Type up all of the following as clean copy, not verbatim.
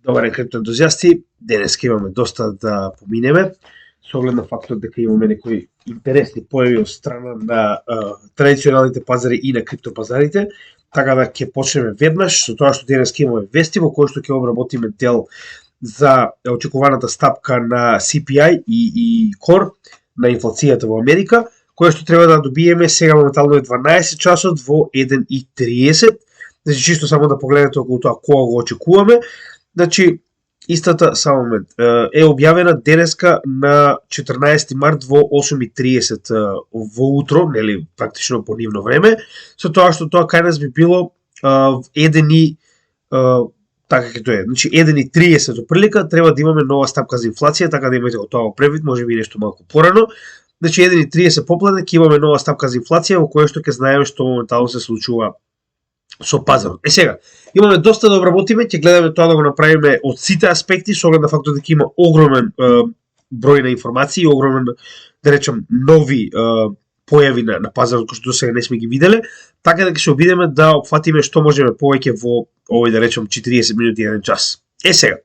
Добар ден, крипто ентузијасти. Денес имаме доста да поминеме, со оглед на фактот дека имаме некои интересни појави од страна на традиционалните пазари и на криптопазарите, така да ќе почнеме веднаш со тоа што денес имаме вести во кој што ќе обработиме дел за очекуваната стапка на CPI и Core на инфлацијата во Америка, која што треба да добиеме сега моментално е 12 часот во 1:30. Значи, чисто само да погледнете околу тоа кога го очекуваме. Значи, истата, само момент, е објавена денеска на 14 март во 8:30 во утро, нели, практично по нивно време, со тоа што тоа кај нас би било 1 така ќе тоа е. Значи 1:30 оприлика треба да имаме нова стапка за инфлација, така да имате го тоа превид, можеби нешто малку порано. Значи 1:30 попладне ќе имаме нова стапка за инфлација во која што ќе знаеме што моментално се случува со пазарот. Сега, имаме доста да обработиме, ќе гледаме тоа да го направиме од сите аспекти, со оглед на фактот дека има огромен број на информации, огромен, да речам, нови појави на пазарот кои што досега не сме ги виделе, така да ќе се обидеме да опфатиме што можеме повеќе во овој, да речем, 40 минути, 1 час. Сега,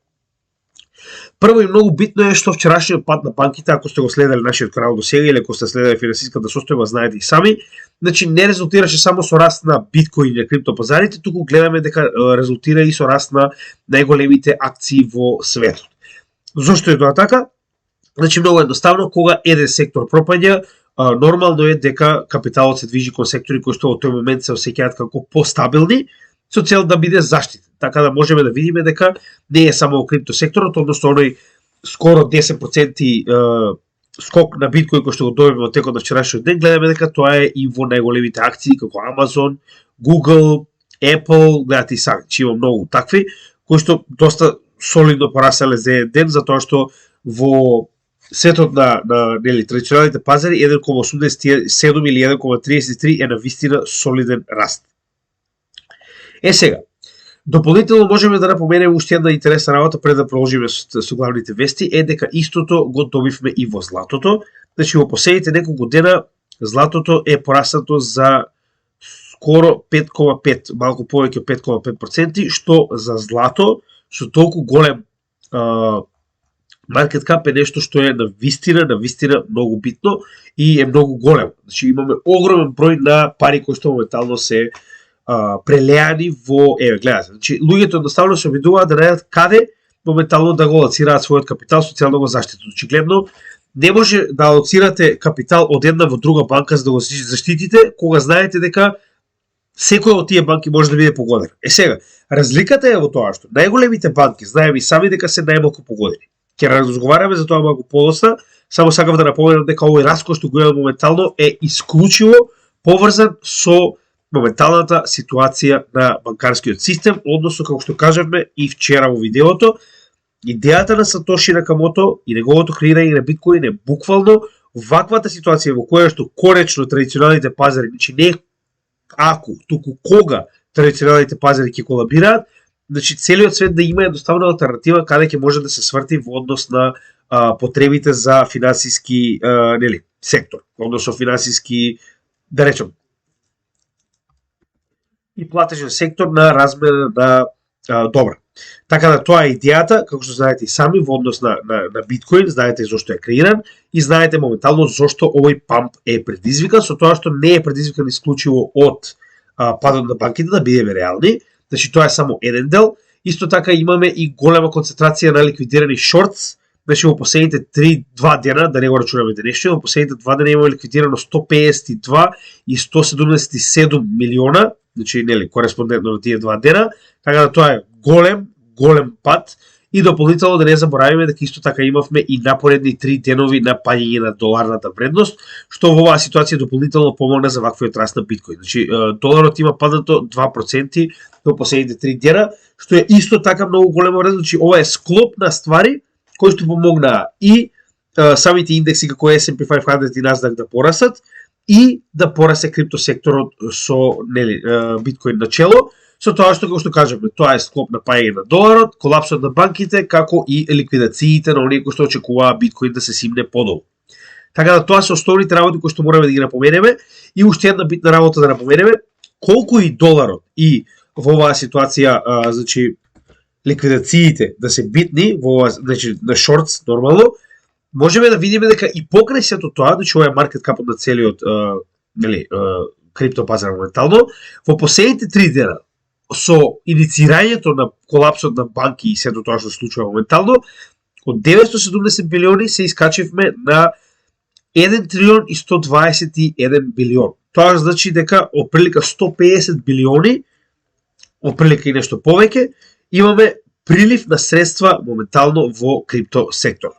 прво и многу битно е што вчерашниот пат на банките, ако сте го следели нашиот канал до сега или ако сте следели финансиската состојба, знаете и сами, значи не резултираше само со раст на биткоин и на криптопазарите, туку гледаме дека резултира и со раст на најголемите акции во светот. Зошто е тоа така? Значи многу едноставно, кога еден сектор пропаѓа, нормално е дека капиталот се движи кон сектори кои што во тој момент се осеќаат како постабилни, со цел да биде заштитен. Така да можеме да видиме дека не е само во криптосекторот, односно оној скоро 10% скок на биткоин кој што го добивме во текот на вчерашниот ден, гледаме дека тоа е и во најголемите акции како Amazon, Google, Apple, гледате и сами, че има многу такви кои што доста солидно пораселе за еден ден, затоа што во светот на нели традиционалните пазари 1,87 или 1,33 е навистина солиден раст. Сега, дополнително можеме да напоменеме уште една интересна работа пред да продолжиме со главните вести, е дека истото го добивме и во златото. Значи во последните неколку дена златото е пораснато за скоро 5,5, малку повеќе од 5,5%, што за злато со толку голем маркет кап е нешто што е навистина многу битно и е многу голем. Значи имаме огромен број на пари кои што моментално се прелеани во, гледате, значи луѓето едноставно се обидуваат да најдат каде моментално да го алоцираат својот капитал со цел да го заштитат. Очигледно не може да алоцирате капитал од една во друга банка за да го заштитите, кога знаете дека секоја од тие банки може да биде погодена. Сега, разликата е во тоа што најголемите банки знаеме и сами дека се најмалку погодени. Ќе разговараме за тоа малку подоцна, само сакав да напоменам дека овој раскош што го имаме моментално е исклучиво поврзан со моменталната ситуација на банкарскиот систем, односно, како што кажавме и вчера во видеото, идејата на Сатоши Накамото и неговото креирање на биткоин е буквално ваквата ситуација во која што конечно традиционалните пазари, значи не ако, туку кога традиционалните пазари ќе колабираат, значи целиот свет да има едноставна алтернатива каде ќе може да се сврти во однос на потребите за финансиски сектор, односно финансиски, да речем, и платежен сектор на размера на добра. Така да тоа е идејата, како што знаете и сами, во однос на биткоин, знаете зошто е креиран и знаете моментално зошто овој памп е предизвикан, со тоа што не е предизвикан исклучиво од падот на банките, да бидеме реални, значи тоа е само еден дел. Исто така имаме и голема концентрација на ликвидирани шортс, значи во последните 2 дена, да не го рачунаме денешниот, во последните 2 дена имаме ликвидирано 152 и 177 милиона, значи нели кореспондентно на тие 2 дена, така да тоа е голем пат и дополнително да не заборавиме дека исто така имавме и напоредни 3 денови на паѓање на доларната вредност, што во оваа ситуација дополнително помогна за ваквиот раст на биткоин. Значи доларот има паднато 2% во последните 3 дена, што е исто така многу голема вредност. Значи ова е склоп на ствари кои што помогнаа и самите индекси како S&P 500 и Nasdaq да порасат и да порасе криптосекторот со биткоин начело, со тоа што, како што кажеме, тоа е склоп на паѓање на доларот, колапсот на банките, како и ликвидациите на оние кои што очекуваа биткоин да се симне подолу. Така да тоа се основните работи кои што мораме да ги напоменеме и уште една битна работа да напоменеме, колку и доларот и во оваа ситуација, значи ликвидациите да се битни во значи на шортс нормално, можеме да видиме дека и покрај сето тоа, значи ова е маркет капот на целиот нели крипто пазар моментално, во последните 3 дена со иницирањето на колапсот на банки и сето тоа што се случува моментално, од 970 билиони се искачивме на 1 трилион и 121 билион. Тоа значи дека отприлика 150 билиони, отприлика и нешто повеќе, имаме прилив на средства моментално во крипто сектор.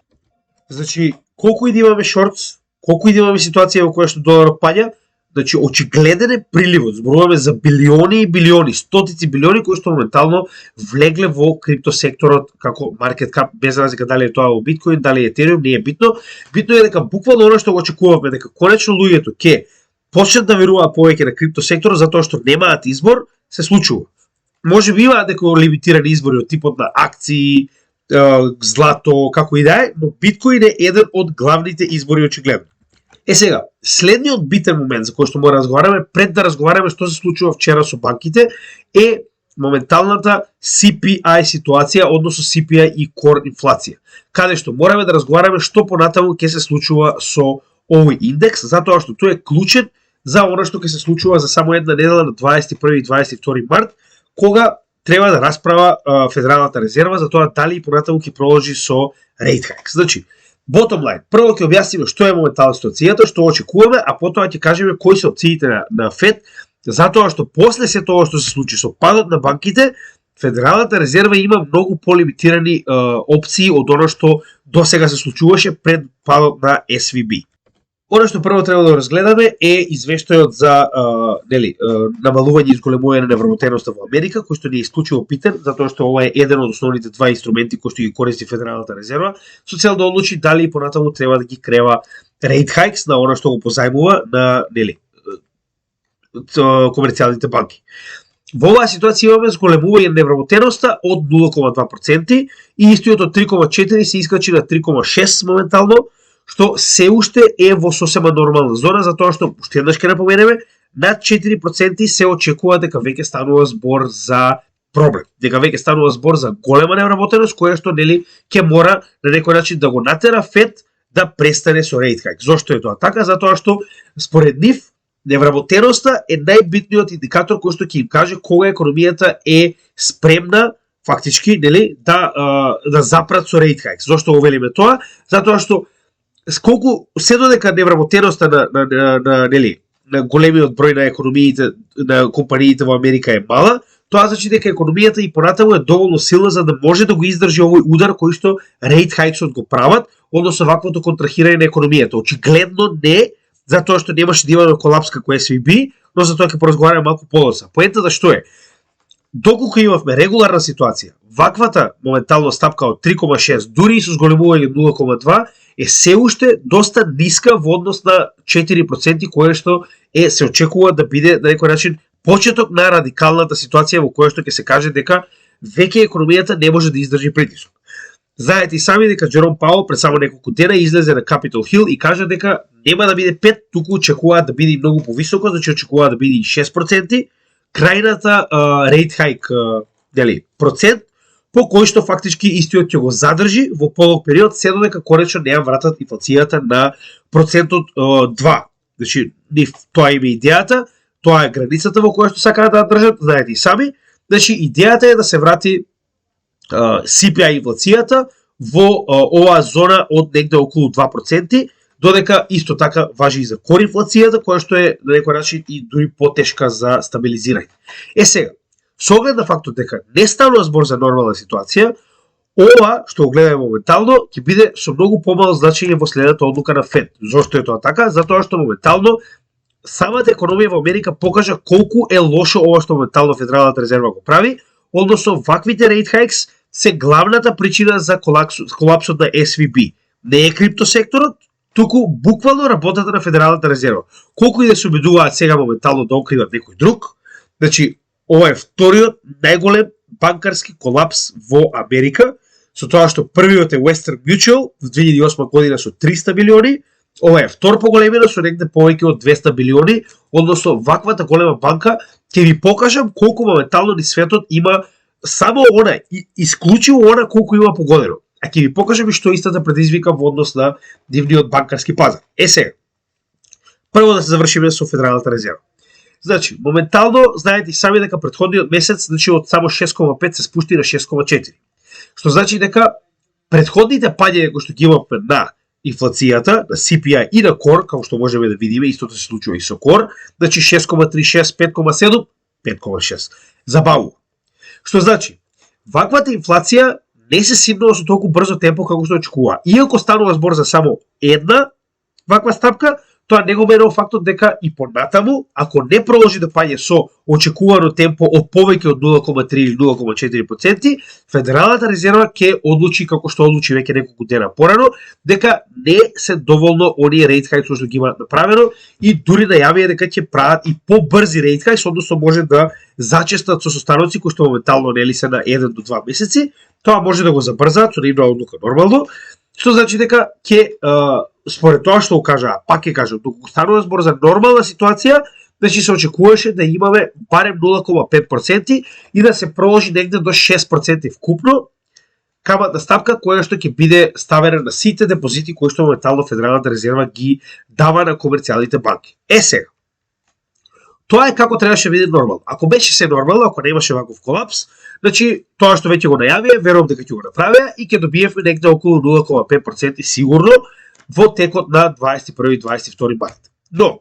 Значи, колку и да имаме шортс, колку и да имаме ситуација во која што доларот паѓа, значи очигледен е приливот, зборуваме за билиони и билиони, стотици билиони кои што моментално влегле во крипто секторот како маркет кап, без разлика дали е тоа во биткоин, дали е етериум, не е битно. Битно е дека буквално оно што го очекувавме, дека конечно луѓето ќе почнат да веруваат повеќе на крипто секторот затоа што немаат избор, се случува. Може би имаат дека лимитирани избори од типот на акции, злато, како и да е, но биткоин е еден од главните избори очигледно. Сега, следниот битен момент за кој што мора да разговараме, пред да разговараме што се случува вчера со банките, е моменталната CPI ситуација, односно CPI и core инфлација. Каде што мораме да разговараме што понатаму ќе се случува со овој индекс, затоа што тој е клучен за оно што ќе се случува за само една недела на 21 и 22 март, кога треба да расправа Федералната резерва за тоа дали и понатаму ќе продолжи со rate hike. Значи, bottom line, прво ќе објасниме што е моментална ситуацијата, што очекуваме, а потоа ќе кажеме кои се опциите на Фед, затоа што после се тоа што се случи со падот на банките, Федералната резерва има многу полимитирани опции од оно што досега се случуваше пред падот на SVB. Оно што прво треба да разгледаме е извештајот за намалување и изголемување на вработеноста во Америка, кој што не е исклучиво питен, затоа што ова е еден од основните два инструменти кои што ги користи Федералната резерва, со цел да одлучи дали и понатаму треба да ги крева rate hikes на оно што го позајмува на комерцијалните банки. Во оваа ситуација имаме зголемување на невработеноста од 0,2% и истиот од 3,4 се искачи на 3,6 моментално, што се уште е во сосема нормална зона, затоа што, уште еднаш ќе напоменеме, над 4% се очекува дека веќе станува збор за проблем, дека веќе станува збор за голема невработеност, која што ќе мора на некој начин да го натера Фед да престане со rate hike. Зошто е тоа така? Затоа што според нив невработеноста е најбитниот индикатор кој што ќе им каже кога економијата е спремна фактички да запрат со rate hike. Зошто го велиме тоа? Затоа што сколку се додека невработеноста на големиот број на економиите на компаниите во Америка е мала, тоа значи дека економијата и понатаму е доволно силна за да може да го издржи овој удар кој што rate hikes го прават, односно ваквото контрахирање на економијата. Очигледно не, затоа што немаше да има колапс како SVB, но за тоа ќе поразговараме малку подоцна. Поентата што е? Доколку имавме регуларна ситуација, ваквата моментално стапка од 3,6, дури и со зголемување 0,2, е се уште доста ниска во однос на 4% кое што се очекува да биде на некој начин почеток на радикалната ситуација во која што ќе се каже дека веќе економијата не може да издржи притисок. Знаете и сами дека Джером Пауел пред само неколку дена излезе на Capitol Hill и кажа дека нема да биде 5, туку очекуваат да биде многу повисоко, значи очекуваат да биде и 6%. Крајната rate hike процент по кој што фактички истиот ќе го задржи во подолг период, се додека конечно не ја вратат инфлацијата на процентот 2. Значи, тоа е идејата, тоа е границата во која што сакаат да држат, знаете и сами. Значи, идејата е да се врати CPI инфлацијата во оваа зона од негде околу 2%, додека исто така важи и за кор инфлацијата, која што е на некој начин и дури потешка за стабилизирање. Сега, со оглед на фактот дека не станува збор за нормална ситуација, ова што го гледаме моментално ќе биде со многу помало значење во следната одлука на Фед. Зошто е тоа така? Затоа што моментално самата економија во Америка покажа колку е лошо ова што моментално Федералната резерва го прави, односно ваквите rate hikes се главната причина за колапсот на SVB. Не е криптосекторот, туку буквално работата на Федералната резерва. Колку и да се обидуваат сега моментално да окриват некој друг, значи ова е вториот најголем банкарски колапс во Америка, со тоа што првиот е Western Mutual во 2008 година со 300 билиони, ова е втор по големина со негде повеќе од 200 билиони, односно ваквата голема банка ќе ви покажам колку моментално низ светот има само она, исклучиво она колку има погодено. А ќе ви покажам и што истата предизвика во однос на нивниот банкарски пазар. Сега, прво да се завршиме со Федералната резерва. Значи, моментално, знаете сами дека предходниот месец, значи од само 6,5 се спушти на 6,4. Што значи дека предходните паѓања кои што ги имаме на инфлацијата, на CPI и на Core, како што можеме да видиме, истото се случува и со Core, значи 6,36, 5,7, 5,6. Забавува. Што значи, ваквата инфлација не се симнува со толку брзо темпо како што очекува. Иако станува збор за само една ваква стапка, тоа не го менува фактот дека и понатаму, ако не продолжи да паѓа со очекувано темпо од повеќе од 0,3 или 0,4%, Федералната резерва ќе одлучи, како што одлучи веќе неколку дена порано, дека не се доволно оние рейт хајкс што ги имаат направено и дури најавија дека ќе прават и побрзи рейт хајкс, односно може да зачестат со состаноци кои што моментално нели се на 1 до 2 месеци, тоа може да го забрзаат со нивна одлука нормално, што значи дека ќе според тоа што го кажа, пак ќе кажам, доколку станува збор за нормална ситуација, значи се очекуваше да имаме барем 0,5% и да се продолжи негде до 6% вкупно каматна стапка која што ќе биде ставена на сите депозити кои што моментално Федералната резерва ги дава на комерцијалните банки. Сега, тоа е како требаше да биде нормално. Ако беше се нормално, ако немаше ваков колапс, значи тоа што веќе го најавија, верувам дека ќе го направи и ќе добиеме негде околу 0,5% сигурно во текот на 21 и 22 март. Но,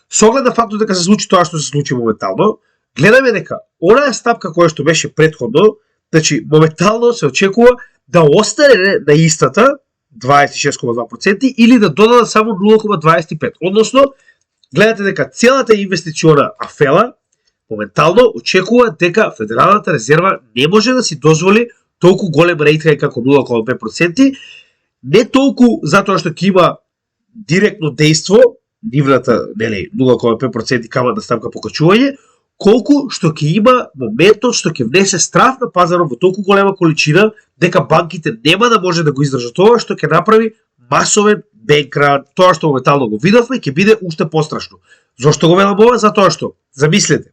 со оглед на фактот дека се случи тоа што се случи моментално, гледаме дека онаа стапка која што беше претходно, значи моментално се очекува да остане на истата 26,2% или да додадат само 0,25%. Односно, гледате дека целата инвестициона афела моментално очекува дека Федералната резерва не може да си дозволи толку голем рейт хајк како 0,5%, не толку затоа што ќе има директно дејство, нивната, нели, 0,5% каматна стапка покачување, колку што ќе има моментот што ќе внесе страв на пазарот во толку голема количина дека банките нема да може да го издржат тоа, што ќе направи масовен бенкран. Тоа што моментално го видовме ќе биде уште пострашно. Зошто го велам ова? Затоа што, замислете,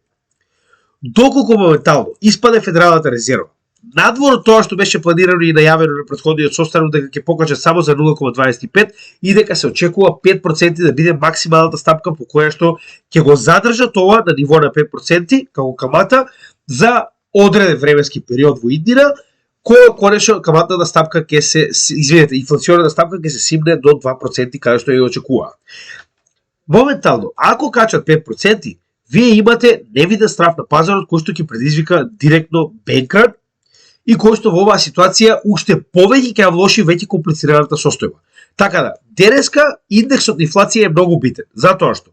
доколку моментално испаде Федералната резерва, надвор од тоа што беше планирано и најавено на претходниот состанок дека ќе покаже само за 0,25 и дека се очекува 5% да биде максималната стапка по која што ќе го задржа тоа на ниво на 5% како камата за одреден временски период во иднина, која конечно каматната стапка ќе се, извинете, инфлационната стапка ќе се симне до 2% каде што ја очекува. Моментално, ако качат 5%, вие имате невиден страв на пазарот кој што ќе предизвика директно бенкран и кој што во оваа ситуација уште повеќе ќе влоши веќе комплицираната состојба. Така да, денеска индексот на инфлација е многу битен, затоа што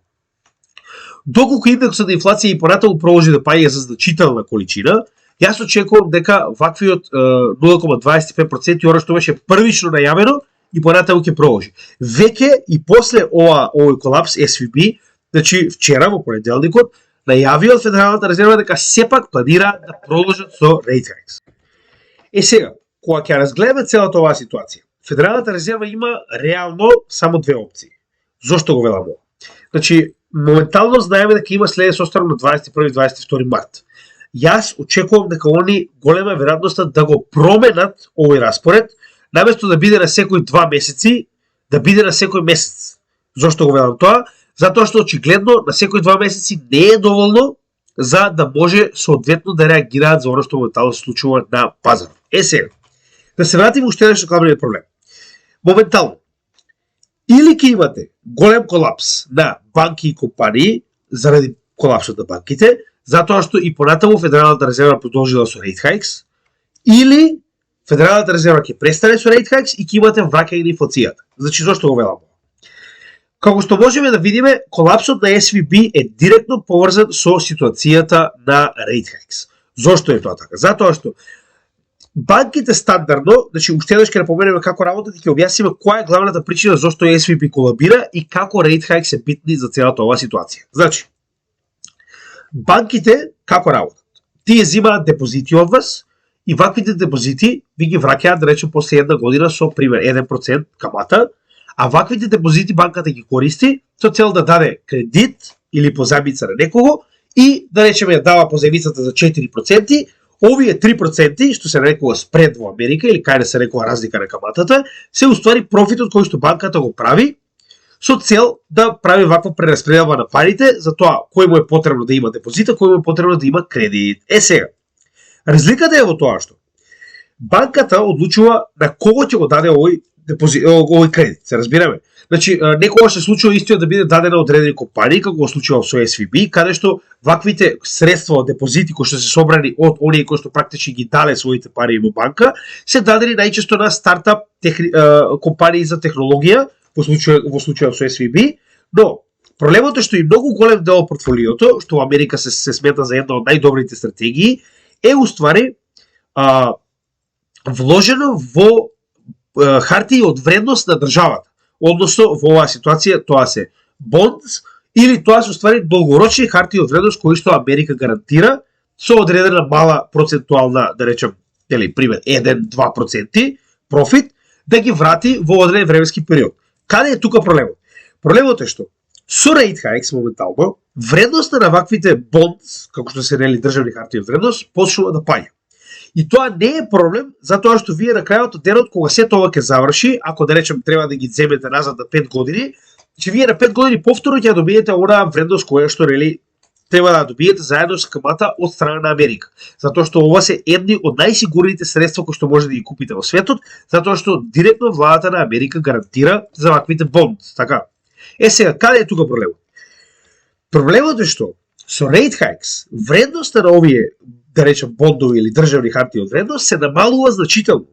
доколку индексот на инфлација и понатаму продолжи да паѓа за значителна количина, јас очекувам дека ваквиот 0,25% ора што беше првично најавено и понатаму ќе продолжи. Веќе и после овој колапс SVB, значи вчера во понеделникот, најавија од Федералната резерва дека сепак планира да продолжат со рейт хајкс. Сега, кога ќе разгледаме целата оваа ситуација, Федералната резерва има реално само две опции. Зошто го велам ова? Значи, моментално знаеме дека има следен состанок на 21 и 22 март. Јас очекувам дека они голема веројатноста да го променат овој распоред, наместо да биде на секој 2 месеци, да биде на секој месец. Зошто го велам тоа? Затоа што очигледно на секој 2 месеци не е доволно за да може соодветно да реагираат за оно што моментално се случува на пазарот. Сега, да се вратиме уште еднаш на главниот проблем. Моментално, или ќе имате голем колапс на банки и компании заради колапсот на банките, затоа што и понатаму Федералната резерва продолжила со рейт хајкс, или Федералната резерва ќе престане со рейт хајкс и ќе имате враќање на инфлацијата. Значи, зошто го велам? Како што можеме да видиме, колапсот на SVB е директно поврзан со ситуацијата на рейт хајкс. Зошто е тоа така? Затоа што банките стандардно, значи уште еднаш ќе напоменеме како работат и ќе објасниме која е главната причина зошто SVB колабира и како рейт хајкс се битни за целата оваа ситуација. Значи, банките како работат? Тие земаат депозити од вас и ваквите депозити ви ги враќаат, да речем, после една година со пример 1% камата, а ваквите депозити банката ги користи со цел да даде кредит или позајмица на некого и, да речеме, ја дава позајмицата за 4%, овие 3% што се нарекува спред во Америка или кај да се рекува разлика на каматата, се уствари профитот кој што банката го прави со цел да прави ваква прераспределба на парите за тоа кој му е потребно да има депозита, кој му е потребно да има кредит. Сега, разликата е во тоа што банката одлучува на кого ќе го даде овој кредит, се разбираме. Значи, некогаш се случува истиот да биде дадена одредени компании, како го случува со SVB, каде што ваквите средства од депозити кои што се собрани од оние кои што практички ги дале своите пари во банка, се дадени најчесто на стартап компании за технологија, во случајот со SVB, но проблемот е што и многу голем дел од портфолиото, што во Америка се смета за една од најдобрите стратегии, е уствари вложено во хартии од вредност на државата. Односно, во оваа ситуација, тоа се bonds, или тоа се уствари долгорочни хартии од вредност кои што Америка гарантира со одредена мала процентуална, да речем, пример 1-2% профит, да ги врати во одреден временски период. Каде е тука проблемот? Проблемот е што со rate hikes моментално вредноста на ваквите bonds, како што се нели државни хартии од вредност, почнува да паѓа. И тоа не е проблем, затоа што вие на крајот од денот, кога се тоа ќе заврши, ако да речем треба да ги земете назад на 5 години, че вие на 5 години повторно ќе добиете онаа вредност која што нели треба да добиете заедно со камата од страна на Америка. Затоа што ова се едни од најсигурните средства кои што може да ги купите во светот, затоа што директно владата на Америка гарантира за ваквите bonds, така. Сега, каде е тука проблемот? Проблемот е што со rate hikes вредноста на овие, да речем, бондови или државни хартии од вредност се намалува значително.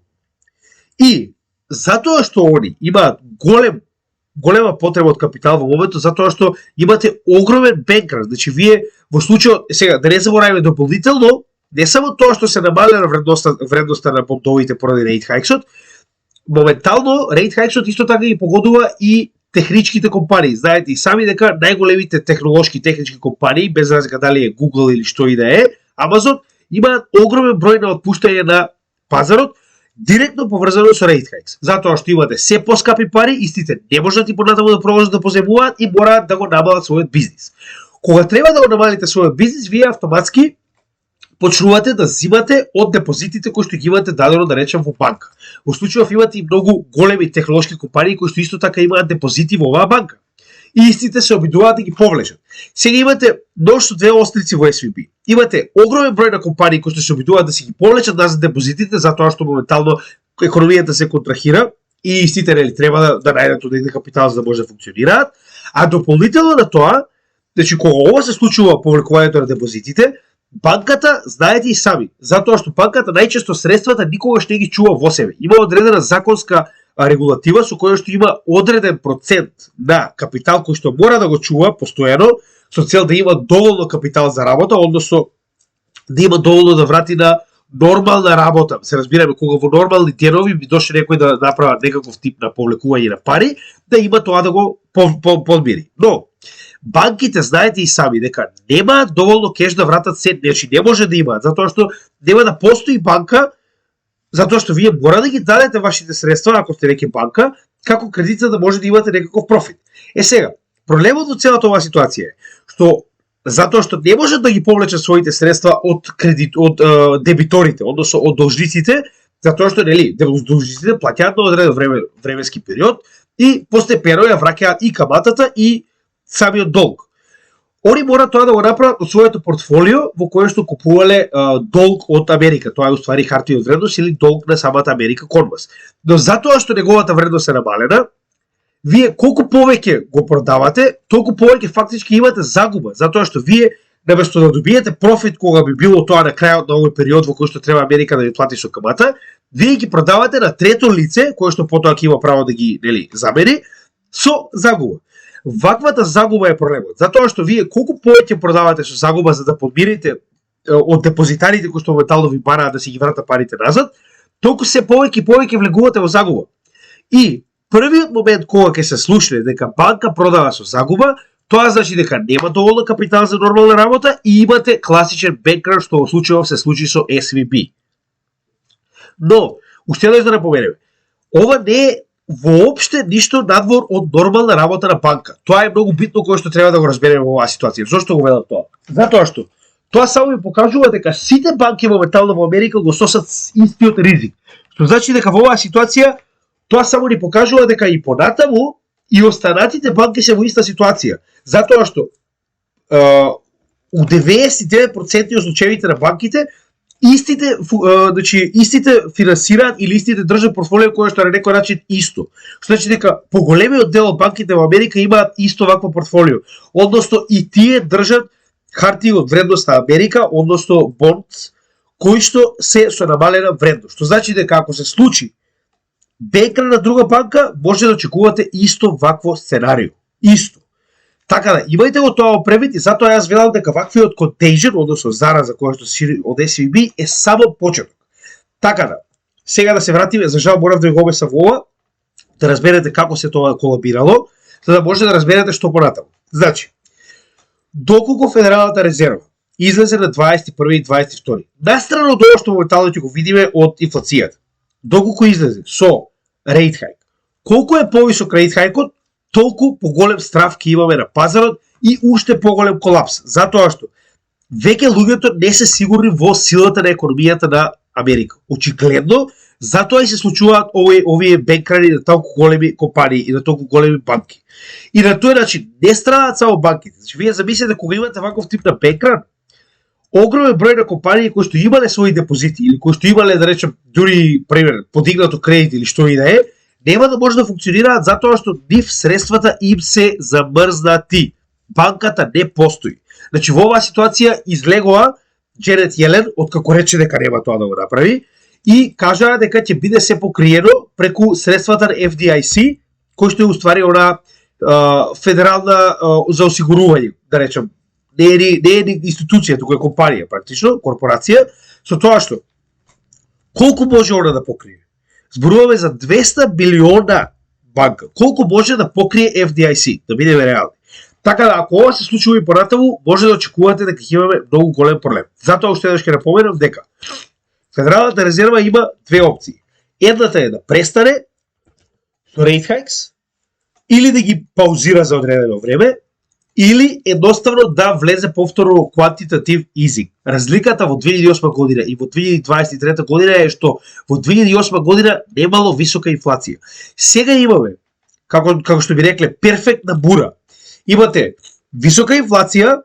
И затоа што они имаат голема потреба од капитал во моментот, затоа што имате огромен бенкран. Значи вие во случајот, сега да не забораваме дополнително, не само тоа што се намалила вредноста на бондовите поради rate hikes-от, моментално rate hikes-от исто така ги погодува и техничките компании. Знаете и сами дека најголемите технички компании, без разлика дали е Google или што и да е, Amazon, имаат огромен број на отпуштање на пазарот, директно поврзано со rate hikes. Затоа што имате се поскапи пари, истите не можат и понатаму да продолжат да поземуваат и мораат да го намалат својот бизнис. Кога треба да го намалите својот бизнис, вие автоматски почнувате да зимате од депозитите кои што ги имате дадено, да речем, во банка. Во случајов имате и многу големи технолошки компании кои што исто така имаат депозити во оваа банка. И истите се обидуваат да ги повлечат. Сега имате нож со две острици во SVB. Имате огромен број на компании кои што се обидуваат да си ги повлечат назад депозитите, затоа што моментално економијата се контрахира и истите нели треба да најдат одреден капитал за да може да функционираат. А дополнително на тоа, значи кога ова се случува повлекувањето на депозитите, банката, знаете и сами, затоа што банката најчесто средствата никогаш не ги чува во себе. Има одредена законска регулатива со која што има одреден процент на капитал кој што мора да го чува постојано со цел да има доволно капитал за работа, односно да има доволно да врати на нормална работа. Се разбираме, кога во нормални денови би дошле некој да направат некаков тип на повлекување на пари, да има тоа да го подмири. Но банките знаете и сами дека немаат доволно кеш да вратат се, значи не може да имаат, затоа што нема да постои банка, затоа што вие мора да ги дадете вашите средства, ако сте неке банка, како кредит за да може да имате некаков профит. Сега, проблемот во целата оваа ситуација е што затоа што не можат да ги повлечат своите средства од дебиторите, односно од должниците, затоа што нели должниците плаќаат на одреден временски период и постепено ја враќаат и каматата и самиот долг. Они мора тоа да го направат од своето портфолио во кое што купувале долг од Америка. Тоа е уствари хартија од вредност или долг на самата Америка кон вас. Но затоа што неговата вредност е намалена, вие колку повеќе го продавате, толку повеќе фактички имате загуба, затоа што вие наместо да добиете профит кога би било тоа на крајот на овој период во кој што треба Америка да ви плати со камата, вие ги продавате на трето лице кое што потоа ќе има право да ги замени со загуба. Ваквата загуба е проблемот, затоа што вие колку повеќе продавате со загуба за да подмирите од депозитарите кои што моментално ви бараат да си ги вратат парите назад, толку се повеќе и повеќе влегувате во загуба. И првиот момент кога ќе се слушне дека банка продава со загуба, тоа значи дека нема доволно капитал за нормална работа и имате класичен бенкран што во случајов се случи со SVB. Но, уште еднаш да напоменеме, ова не е воопште ништо надвор од нормална работа на банка. Тоа е многу битно кое што треба да го разбереме во оваа ситуација. Зошто го велам тоа? Затоа што Тоа само ми покажува дека сите банки моментално во Америка го сносат истиот ризик. Што значи дека во оваа ситуација тоа само ни покажува дека и понатаму и останатите банки се во иста ситуација. Затоа што у 99% од случаевите на банките истите финансираат или истите држат портфолио кое што на некој начин исто. Што значи дека поголемиот дел од банките во Америка имаат исто вакво портфолио. Односно и тие држат хартии од вредност на Америка, односно бондс, кои што се со намалена вредност. Што значи дека ако се случи бекра на друга банка, може да очекувате исто вакво сценарио. Исто. Така да, имајте го тоа превид и затоа јас велам дека ваквиот contagion, односно зараза која што се шири од SVB е само почеток. Така да, сега да се вратиме, за жал морав да го обесам во ова, да разберете како се тоа колабирало, за да може да разберете што понатаму. Значи, доколку Федералната резерва излезе на 21 и 22, настрана од ова што моментално ќе го видиме од инфлацијата, доколку излезе со рейт хајк, колку е повисок рейт хајкот, толку поголем страв ќе имаме на пазарот и уште поголем колапс, затоа што веќе луѓето не се сигурни во силата на економијата на Америка. Очигледно, затоа и се случуваат овие бенкрани на толку големи компании и на толку големи банки. И на тој начин не страдаат само банките. Значи, вие замислете кога имате ваков тип на бенкран, огромен број на компании кои што имале своји депозити или кои што имале, да речем, дури пример подигнато кредит или што и да е, нема да може да функционираат затоа што нив средствата им се замрзнати. Банката не постои. Значи во оваа ситуација излегоа Дженет Јелен, откако рече дека нема тоа да го направи, и кажаа дека ќе биде се покриено преку средствата на FDIC, кој што е уствари она федерална за осигурување, да речем, не е институција, туку е компанија практично, корпорација, со тоа што колку може она да покрие? Зборуваме за 200 билиона банка. Колку може да покрие FDIC, да бидеме реални. Така да, ако ова се случува и понатаму, може да очекувате дека ќе имаме многу голем проблем. Затоа уште еднаш ќе напоменам дека Федералната резерва има две опции. Едната е да престане со rate hikes, или да ги паузира за одредено време, или едноставно да влезе повторно quantitative easing. Разликата во 2008 година и во 2023 година е што во 2008 година немало висока инфлација. Сега имаме, како што би рекле, перфектна бура. Имате висока инфлација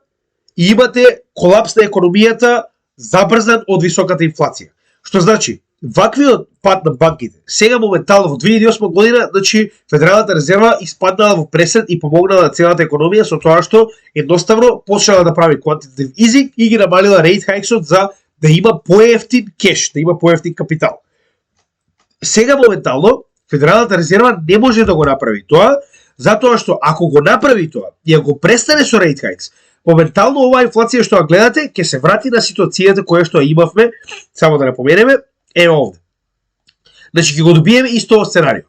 и имате колапс на економијата забрзан од високата инфлација. Што значи, ваквиот пат на банките, сега моментално во 2008 година, значи Федералната резерва испаднала во пресед и помогнала на целата економија со тоа што едноставно почнала да прави quantitative easing и ги намалила rate hikes за да има поевтин кеш, да има поевтин капитал. Сега моментално Федералната резерва не може да го направи тоа, затоа што ако го направи тоа и ако престане со rate hikes, моментално оваа инфлација што ја гледате ќе се врати на ситуацијата која што имавме, само да напоменеме, е овде. Значи ќе го добиеме исто сценарио.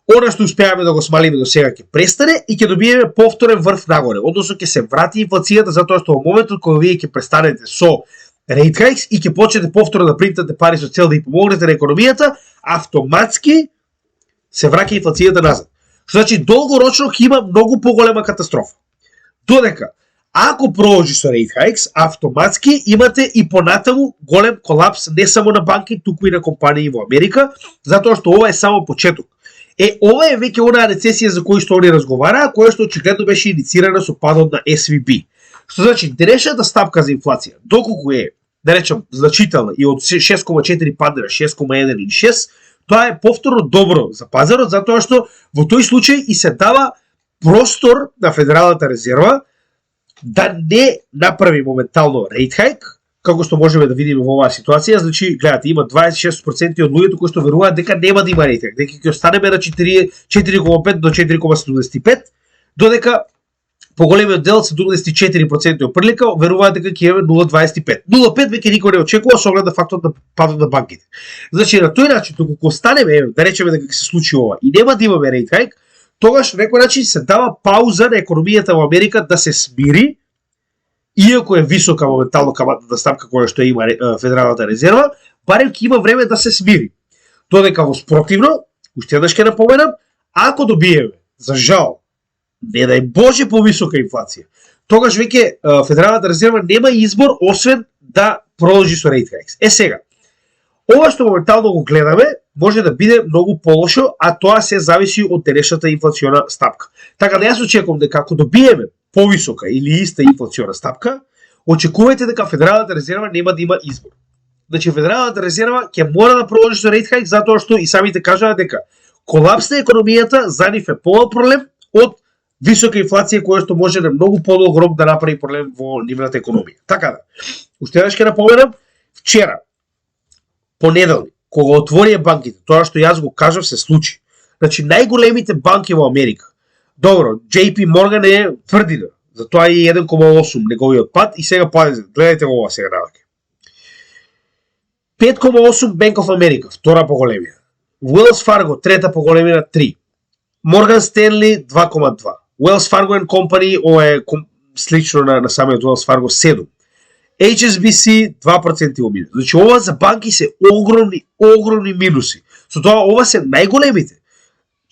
Она што успеаме да го смалиме до сега ќе престане и ќе добиеме повторен врв нагоре. Односно ќе се врати инфлацијата затоа што во моментот кога вие ќе престанете со rate hikes и ќе почнете повторно да принтате пари со цел да ја помогнете на економијата, автоматски се враќа инфлацијата назад. Што значи долгорочно ќе има многу поголема катастрофа. Додека ако продолжи со rate hikes, автоматски имате и понатаму голем колапс не само на банки, туку и на компании во Америка, затоа што ова е само почеток. Ова е веќе онаа рецесија за која што они разговараа, која што очигледно беше иницирана со падот на SVB. Што значи, денешната стапка за инфлација, доколку е, да речем, значителна и од 6,4 падне на 6,1 или 6, тоа е повторно добро за пазарот, затоа што во тој случај и се дава простор на Федералната резерва да не направи моментално rate hike, како што можеме да видиме во оваа ситуација. Значи, гледате, има 26% од луѓето кои што веруваат дека нема да има rate hike, дека ќе останеме на 4,5 до 4,75, додека поголемиот дел, 74% од прилика, веруваат дека ќе имаме 0,25. 0,5 веќе никој не очекува со оглед на фактот на падот на банките. Значи, на тој начин, доколку останеме, да речеме дека ќе се случи ова и нема да имаме rate hike, тогаш на некој начин се дава пауза на економијата во Америка да се смири, иако е висока моментално каматната ставка која што има Федералната резерва, барем ќе има време да се смири. Додека во спротивно, уште еднаш ќе напоменам, ако добиеме, за жал, не дај Боже повисока инфлација, тогаш веќе Федералната резерва нема избор освен да продолжи со rate hikes. Сега, ова што моментално го гледаме може да биде многу полошо, а тоа се зависи од денешната инфлациона стапка. Така да јас очекувам дека ако добиеме повисока или иста инфлациона стапка, очекувајте дека Федералната резерва нема да има избор. Значи Федералната резерва ќе мора да продолжи со rate hike затоа што и самите кажаат дека колапс на економијата за нив е повод проблем од висока инфлација која што може на многу подолг рок да направи проблем во нивната економија. Така да, уште еднаш ќе напоменам, вчера, понеделник, кога отворија банките, тоа што јас го кажав се случи. Значи најголемите банки во Америка. Добро, JP Morgan е тврдина, затоа и 1,8 неговиот пат и сега гледајте ова сега навеќе. 5,8 Bank of America, втора по големина. Wells Fargo, трета по големина, 3. Morgan Stanley, 2,2. Wells Fargo and Company, ова е слично на самиот Wells Fargo, 7. HSBC 2% во минус. Значи ова за банки се огромни минуси. Со тоа ова се најголемите.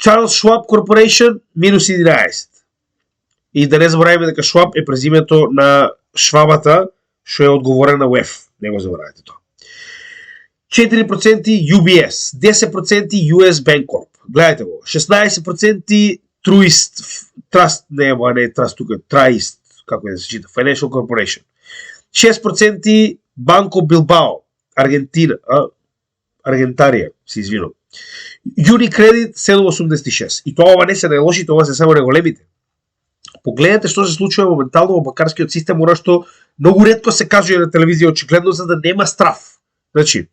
Charles Schwab Corporation минус 11. И да не забораваме дека Schwab е презимето на Швабата што е одговорен на WEF. Не го заборавате тоа. 4% UBS, 10% US Bancorp. Гледајте го. 16% Trust, не е Trust тука, Truist, како да се чита, Financial Corporation. 6% Banco Bilbao, Аргентарија, се извинувам. Unicredit 7,86. И тоа ова не се најлошите, ова се само најголемите. Погледнете што се случува моментално во банкарскиот систем, оно што многу ретко се кажува на телевизија, очигледно за да нема страф. Значи,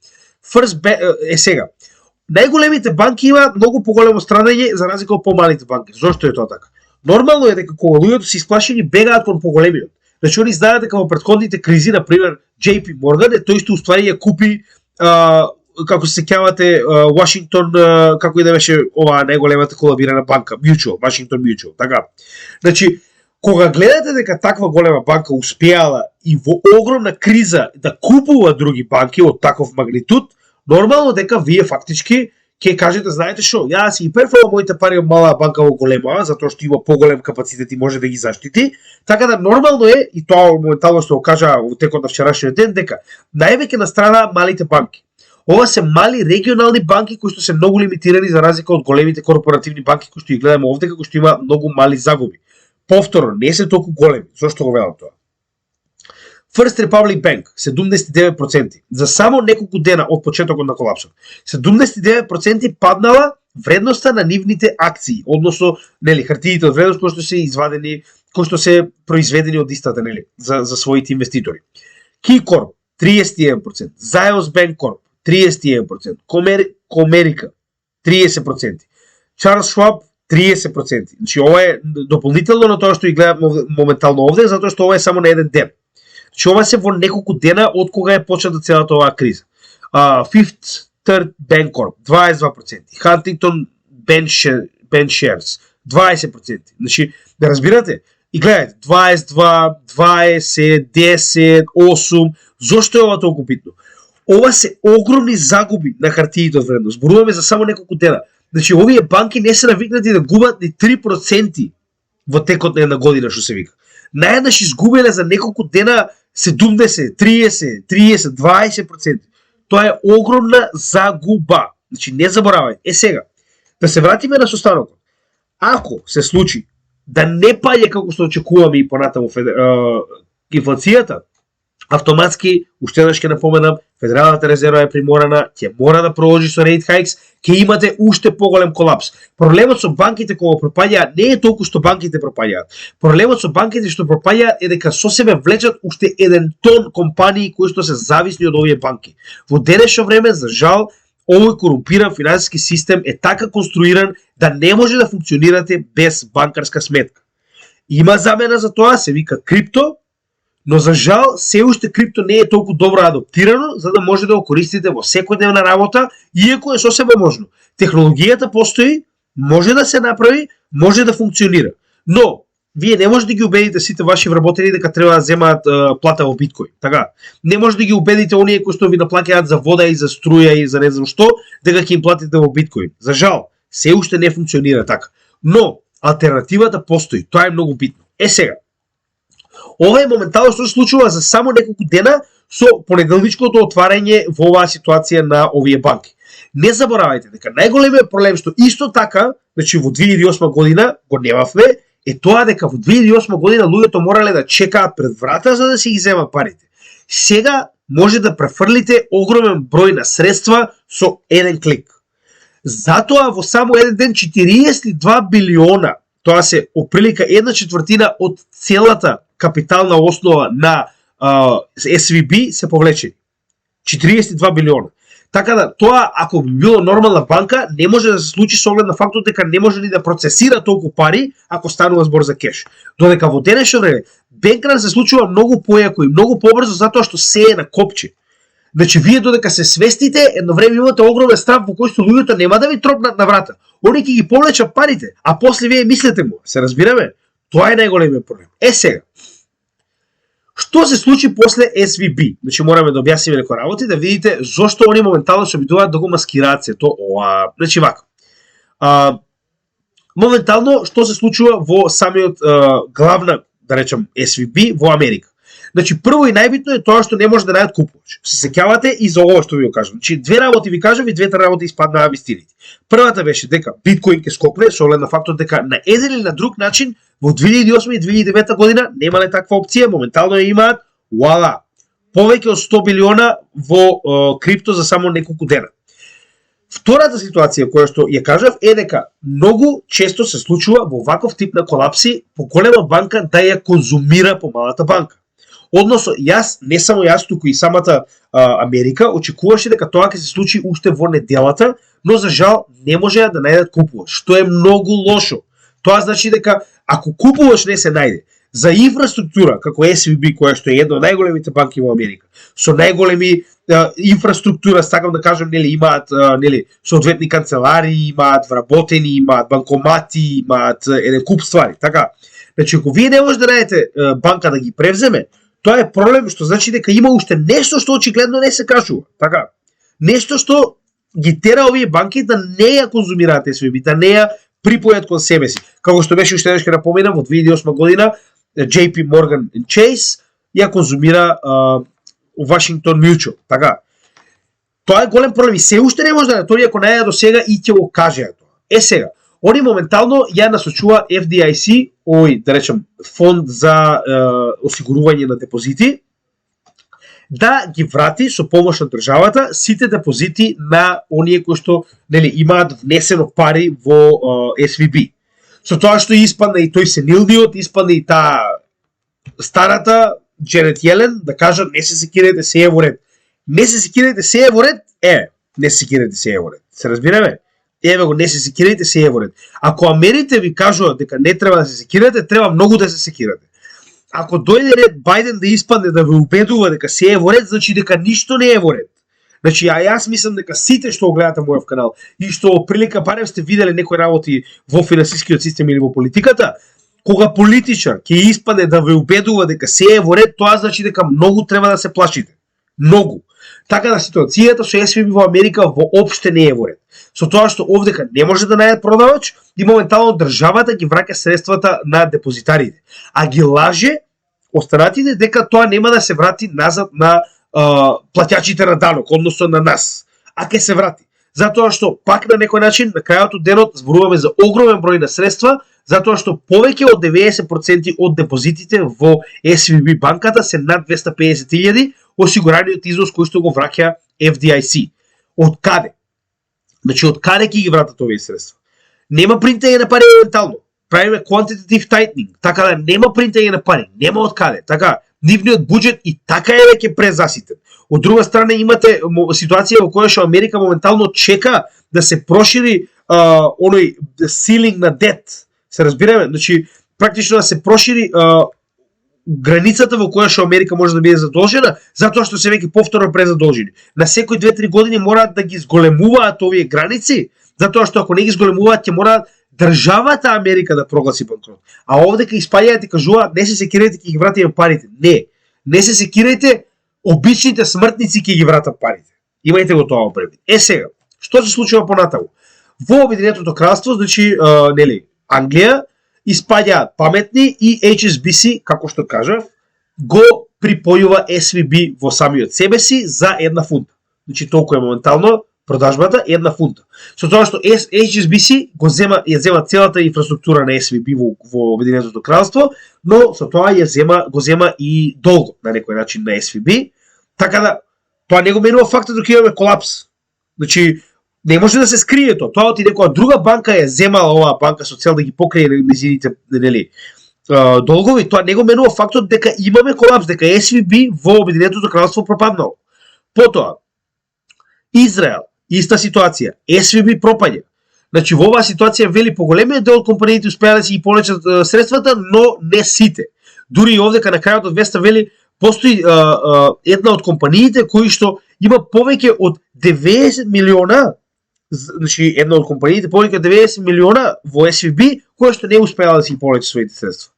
сега, најголемите банки има многу поголемо страдање за разлика од помалите банки. Зошто е тоа така? Нормално е дека кога луѓето се исплашени бегаат кон поголемиот. Значи они знаат дека во претходните кризи, на пример JP Morgan, тој што уствари ја купи како се сеќавате Вашингтон, како и да беше оваа најголемата колабирана банка, Вашингтон Mutual, така. Значи, кога гледате дека таква голема банка успеала и во огромна криза да купува други банки од таков магнитуд, нормално дека вие фактички ќе кажете, знаете што, јас си и перфала моите пари од малаа банка во голема, затоа што има поголем капацитет и може да ги заштити, така да нормално е, и тоа моментално што го кажа во текот на вчерашниот ден, дека највеќе на страна малите банки. Ова се мали регионални банки кои што се многу лимитирани за разлика од големите корпоративни банки кои што ги гледаме овде, како што има многу мали загуби. Повторно, не се толку големи. Зошто го велам тоа? First Republic Bank 79%. За само неколку дена од почетокот на колапсот. 79% паднала вредноста на нивните акции, односно, нели, хартиите од вредност кои што се извадени, кои што се произведени од истата, нели, за своите инвеститори. KeyCorp 31%, Zions Bancorp 31%, Comerica 30%, Charles Schwab 30%. Значи ова е дополнително на тоа што и гледам моментално овде, затоа што ова е само на еден ден. Значи ова се во неколку дена од кога е почната целата оваа криза. Fifth Third Bancorp 22%, Huntington Bancshares 20%. Значи, да разбирате, и гледате, 22, 20, 10, 8, зошто е ова толку битно? Ова се огромни загуби на хартиите од вредност. Зборуваме за само неколку дена. Значи, овие банки не се навикнати да губат ни 3% во текот на една година, што се вика. Наеднаш изгубеле за неколку дена 70, 30, 20%. Тоа е огромна загуба. Значи, не заборавај. Сега, да се вратиме на состанокот. Ако се случи да не паѓа како што очекуваме и понатаму инфлацијата, автоматски, уште еднаш ќе напоменам, Федералната резерва е приморана, ќе мора да продолжи со rate hikes, ќе имате уште поголем колапс. Проблемот со банките кога пропаѓаат не е толку што банките пропаѓаат. Проблемот со банките што пропаѓаат е дека со себе влечат уште 1 тон компании кои што се зависни од овие банки. Во денешно време, за жал, овој корумпиран финансиски систем е така конструиран да не може да функционирате без банкарска сметка. Има замена за тоа, се вика крипто, но за жал се уште крипто не е толку добро адаптирано за да може да го користите во секојдневна работа, иако е сосема можно. Технологијата постои, може да се направи, може да функционира. Но вие не може да ги убедите сите ваши вработени дека треба да земаат плата во биткоин. Така, не може да ги убедите оние кои што ви наплаќаат за вода и за струја и за не знам што, дека ќе им платите во биткоин. За жал, се уште не функционира така. Но алтернативата постои, тоа е многу битно. Сега, Ова е моментално што се случува за само неколку дена со понеделничкото отварање во оваа ситуација на овие банки. Не заборавајте дека најголемиот проблем што исто така, значи во 2008 година го немавме, е тоа дека во 2008 година луѓето морале да чекаат пред врата за да си ги земат парите. Сега може да префрлите огромен број на средства со еден клик. Затоа во само еден ден 42 билиона, тоа се оприлика 1/4 од целата капитална основа на SVB се повлечени. 42 билиона. Така да, тоа, ако би било нормална банка, не може да се случи со оглед на фактот дека не може ни да процесира толку пари ако станува збор за кеш. Додека во денешно време, бенкран се случува многу појако и многу побрзо затоа што се е на копче. Значи, вие додека се свестите, едно време имате огромен страх во кој што луѓето нема да ви тропнат на врата. Они ќе ги повлечат парите, а после вие мислите му. Се разбираме? Тоа е најголемиот проблем. Сега, што се случи после SVB? Значи, мораме да објасниме некои работи, да видите зошто они моментално се обидуваат да го маскираат сето ова. Значи, вака. Моментално, што се случува во самиот главна, да речем, SVB во Америка? Значи, прво и најбитно е тоа што не може да најдат купувач. Се сеќавате и за ова што ви го кажам. Значи, две работи ви кажав и двете работи испаднаа вистините. Првата беше дека биткоин ќе скокне со оглед на фактот дека на еден или на друг начин во 2008 и 2009 година немале таква опција, моментално ја имаат, вуала, повеќе од 100 билиона во крипто за само неколку дена. Втората ситуација која што ја кажав е дека многу често се случува во ваков тип на колапси по голема банка да ја конзумира помалата банка. Односно, не само јас, туку и самата Америка очекуваше дека тоа ќе се случи уште во неделата, но за жал не можеа да најдат купувач, што е многу лошо. Тоа значи дека ако купувач не се најде за инфраструктура како SVB, која што е една од најголемите банки во Америка, со најголеми инфраструктура, сакам да кажам, имаат соодветни канцелари, имаат вработени, имаат банкомати, имаат еден куп ствари, така. Значи, ако вие не може да најдете банка да ги превземе, тоа е проблем, што значи дека има уште нешто што очигледно не се кажува, така. Нешто што ги тера овие банки да не ја конзумираат SVB, да не ја припојат кон себе си. Како што беше уште еднаш ќе напоменам, во 2008 година JP Morgan and Chase ја конзумира Washington Mutual, така. Тоа е голем проблем и се уште не може да тоа ако најде до сега и ќе го кажеа тоа. Сега, они моментално ја насочува FDIC, да речем, фонд за осигурување на депозити, да ги врати со помош на државата сите депозити на оние кои што имаат внесено пари во SVB. Со тоа што испадна и тој сенилниот, испадна и таа старата Дженет Јелен да кажа не се секирајте, се е во ред. Не се секирајте, се е во ред? Не се секирајте, се е во ред. Се разбираме? Еве го, не се секирајте, се е во ред. Ако америте ви кажуваат дека не треба да се секирате, треба многу да се секирате. Ако дојде ред Бајден да испадне да ве убедува дека се е во ред, значи дека ништо не е во ред. Значи, јас мислам дека сите што го гледате мојот канал и што прилика барем сте виделе некои работи во финансискиот систем или во политиката, кога политичар ќе испадне да ве убедува дека се е во ред, тоа значи дека многу треба да се плашите. Многу. Така да ситуацијата со SVB во Америка воопште не е во ред. Со тоа што овдека не може да најде продавач и моментално државата ги враќа средствата на депозитарите. А ги лаже останатите дека тоа нема да се врати назад на платјачите на данок, односно на нас. А ќе се врати. Затоа што пак на некој начин на крајот од денот зборуваме за огромен број на средства, затоа што повеќе од 90% од депозитите во SVB банката се над 250.000 осигураниот износ кој што го враќа FDIC. Од каде? Значи, од каде ќе ги вратат овие средства? Нема принтање на пари моментално. Правиме quantitative tightening, така да нема принтање на пари, нема од каде. Така, нивниот буџет и така е веќе презаситен. Од друга страна имате ситуација во која што Америка моментално чека да се прошири оној ceiling на дет. Се разбираме? Значи, практично да се прошири границата во која што Америка може да биде задолжена, затоа што се веќе повторно презадолжени. На секои 2-3 години мораат да ги зголемуваат овие граници, затоа што ако не ги зголемуваат, ќе мораат државата Америка да прогласи банкрот. А овдека испаѓаат и кажуваат не се секирајте, ќе ги вратиме парите. Не се секирајте, обичните смртници ќе ги вратат парите. Имајте го тоа предвид. Сега, што се случува понатаму? Во Обединетото кралство, значи, Англија, испаѓаат паметни и HSBC, како што кажав, го припојува SVB во самиот себе си за 1 фунта. Значи толку е моментално продажбата, 1 фунта. Со тоа што HSBC ја зема целата инфраструктура на SVB во Обединетото кралство, но со тоа го зема и долго на некој начин на SVB, така да тоа не го менува фактот дека имаме колапс. Значи не може да се скрие тоа. Тоа оти некоја друга банка ја земала оваа банка со цел да ги покрие незините, нели, долгови, тоа не го менува фактот дека имаме колапс, дека SVB во Обединетото кралство пропаднало. Потоа Израел, иста ситуација, SVB пропаѓа. Значи во оваа ситуација вели поголемиот дел од компаниите успеа да си ги повлечат средствата, но не сите. Дури и овдека на крајот од веста вели постои една од компаниите кои што има повеќе од 90 милиона, значи една од компаниите повеќе од 90 милиона во SVB, која што не успеала да си ги повлече своите средства.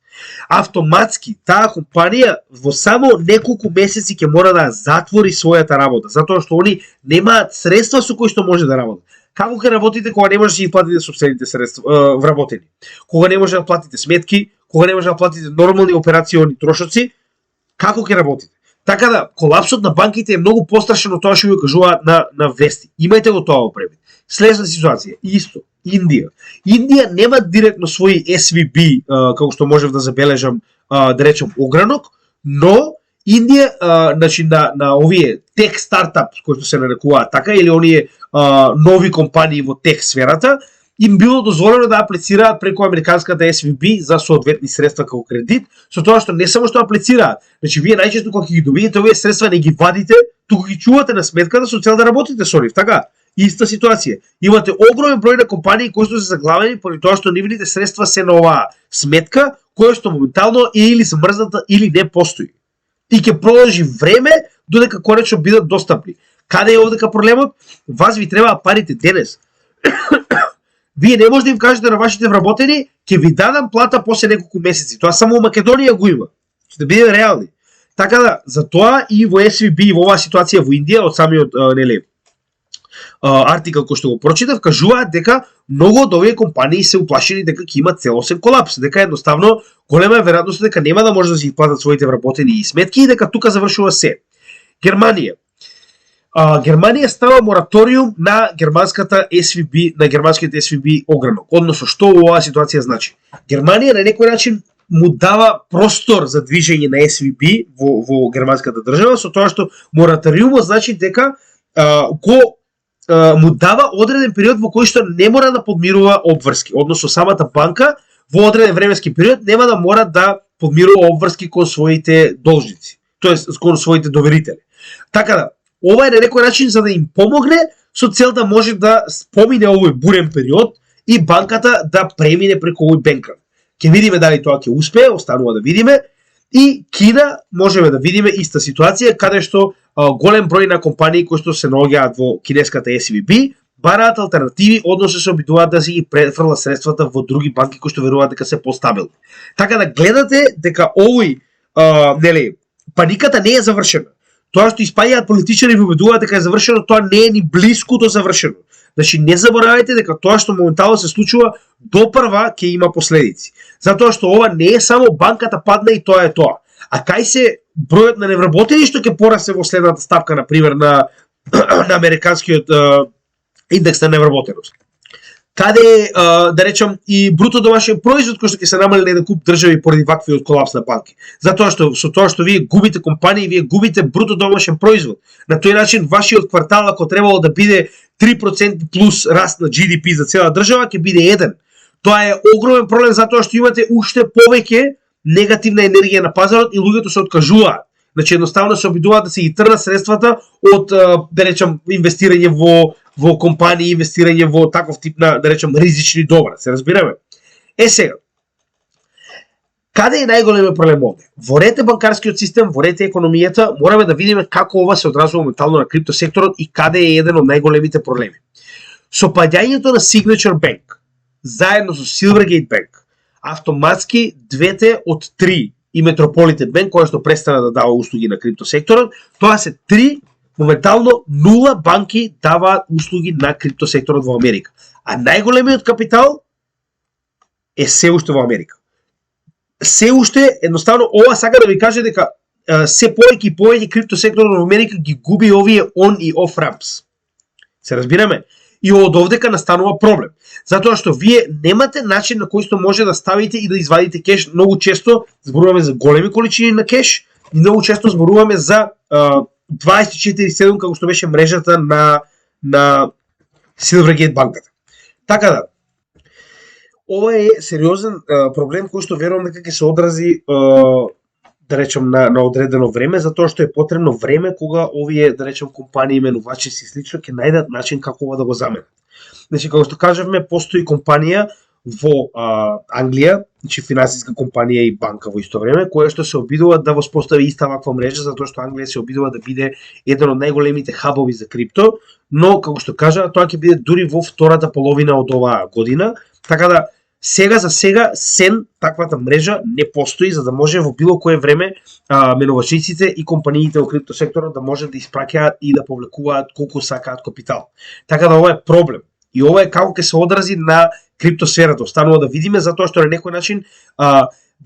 Автоматски таа компанија во само неколку месеци ќе мора да затвори својата работа, затоа што они немаат средства со кои што може да работат. Како ќе работите кога не може да си ги платите сопствените средства вработени? Кога не може да платите сметки, кога не може да платите нормални операциони трошоци, како ќе работите? Така да, колапсот на банките е многу пострашен од тоа што ви кажуваат на вести. Имајте го тоа во предвид. Следна ситуација, исто, Индија. Индија нема директно свој SVB, како што можев да забележам, да речем, огранок, но Индија, значи на овие тек стартап, кои што се нарекуваат така, или оние нови компании во тек сферата, им било дозволено да аплицираат преку американската SVB за соодветни средства како кредит, со тоа што не само што аплицираат, значи вие најчесто кога ќе ги добиете овие средства не ги вадите, туку ги чувате на сметката со цел да работите со нив, така? Иста ситуација. Имате огромен број на компании кои што се заглавени поради тоа што нивните средства се на оваа сметка, која што моментално е или замрзната или не постои. И ќе продолжи време додека конечно бидат достапни. Каде е овдека проблемот? Вас ви треба парите денес. Вие не можете да им кажете на вашите вработени, ќе ви дадам плата после неколку месеци. Тоа само во Македонија го има. Ќе бидеме реални. Така да, за тоа и во SVB и во оваа ситуација во Индија од самиот нели артикал кој што го прочитав, кажуваат дека многу од овие компании се уплашени дека ќе имат целосен колапс, дека едноставно голема е веројатноста дека нема да може да си платат своите вработени и сметки и дека тука завршува се. Германија. Германија става мораториум на германската SVB, на германските SVB огранок. Односно, што оваа ситуација значи? Германија на некој начин му дава простор за движење на SVB во германската држава, со тоа што мораториумот значи дека му дава одреден период во кој што не мора да подмирува обврски, односно самата банка во одреден временски период нема да мора да подмирува обврски кон своите должници, тоест кон своите доверители. Така да, ова е на некој начин за да им помогне со цел да може да помине овој бурен период и банката да премине преку овој бенкран. Ќе видиме дали тоа ќе успее, останува да видиме. И Кина можеме да видиме иста ситуација каде што голем број на компании кои што се наоѓаат во кинеската SVB бараат алтернативи, односно се обидуваат да си ги префрлат средствата во други банки кои што веруваат дека се постабилни. Така да гледате дека овој нели паниката не е завршена. Тоа што испаѓаат политичари и обидуваат дека е завршено, тоа не е ни блиску до завршено. Значи не заборавајте дека тоа што моментално се случува допрва ќе има последици. Затоа што ова не е само банката падна и тоа е тоа. А кај се бројот на невработени што ќе порасне во следната ставка, на пример на американскиот индекс на невработеност. Каде да речам и бруто домашен производ кој што ќе се намали на еден куп држави поради ваквиот колапс на банки. Затоа што со тоа што вие губите компании, вие губите бруто домашен производ. На тој начин вашиот квартал ако требало да биде 3% плюс раст на GDP за цела држава ќе биде 1. Тоа е огромен проблем затоа што имате уште повеќе негативна енергија на пазарот и луѓето се откажуваат. Значи едноставно се обидуваат да се ги трнат средствата од да речам инвестирање во компании, инвестирање во таков тип на да речам ризични добра, се разбираме. Сега. Каде е најголемиот проблем овде? Во ред банкарскиот систем, во ред економијата, мораме да видиме како ова се одразува моментално на криптосекторот и каде е еден од најголемите проблеми. Со паѓањето на Signature Bank, заедно со Silvergate Bank, автоматски двете од три и Metropolitan Bank, која што престана да дава услуги на криптосекторот, тоа се три, моментално 0 банки даваат услуги на криптосекторот во Америка. А најголемиот капитал е се уште во Америка. Се уште, едноставно, ова сака да ви каже дека се повеќе и повеќе криптосекторот во Америка ги губи овие on и off ramps. Се разбираме? И од овдека настанува проблем. Затоа што вие немате начин на кој што може да ставите и да извадите кеш. Многу често зборуваме за големи количини на кеш и многу често зборуваме за 24/7 како што беше мрежата на Silvergate банката. Така да, ова е сериозен проблем кој што верувам дека ќе се одрази да речем на одредено време, затоа што е потребно време кога овие да речем компании, менувачи и слично ќе најдат начин како ова да го заменат. Значи како што кажавме, постои компанија во Англија, значи финансиска компанија и банка во исто време, која што се обидува да воспостави иста ваква мрежа, затоа што Англија се обидува да биде еден од најголемите хабови за крипто, но како што кажа, тоа ќе биде дури во втората половина од оваа година, така да сега за сега сен таквата мрежа не постои за да може во било кое време менувачиците и компаниите во криптосекторот да можат да испраќаат и да повлекуваат колку сакаат капитал. Така да ова е проблем. И ова е како ќе се одрази на криптосферата. Останува да видиме, затоа што на некој начин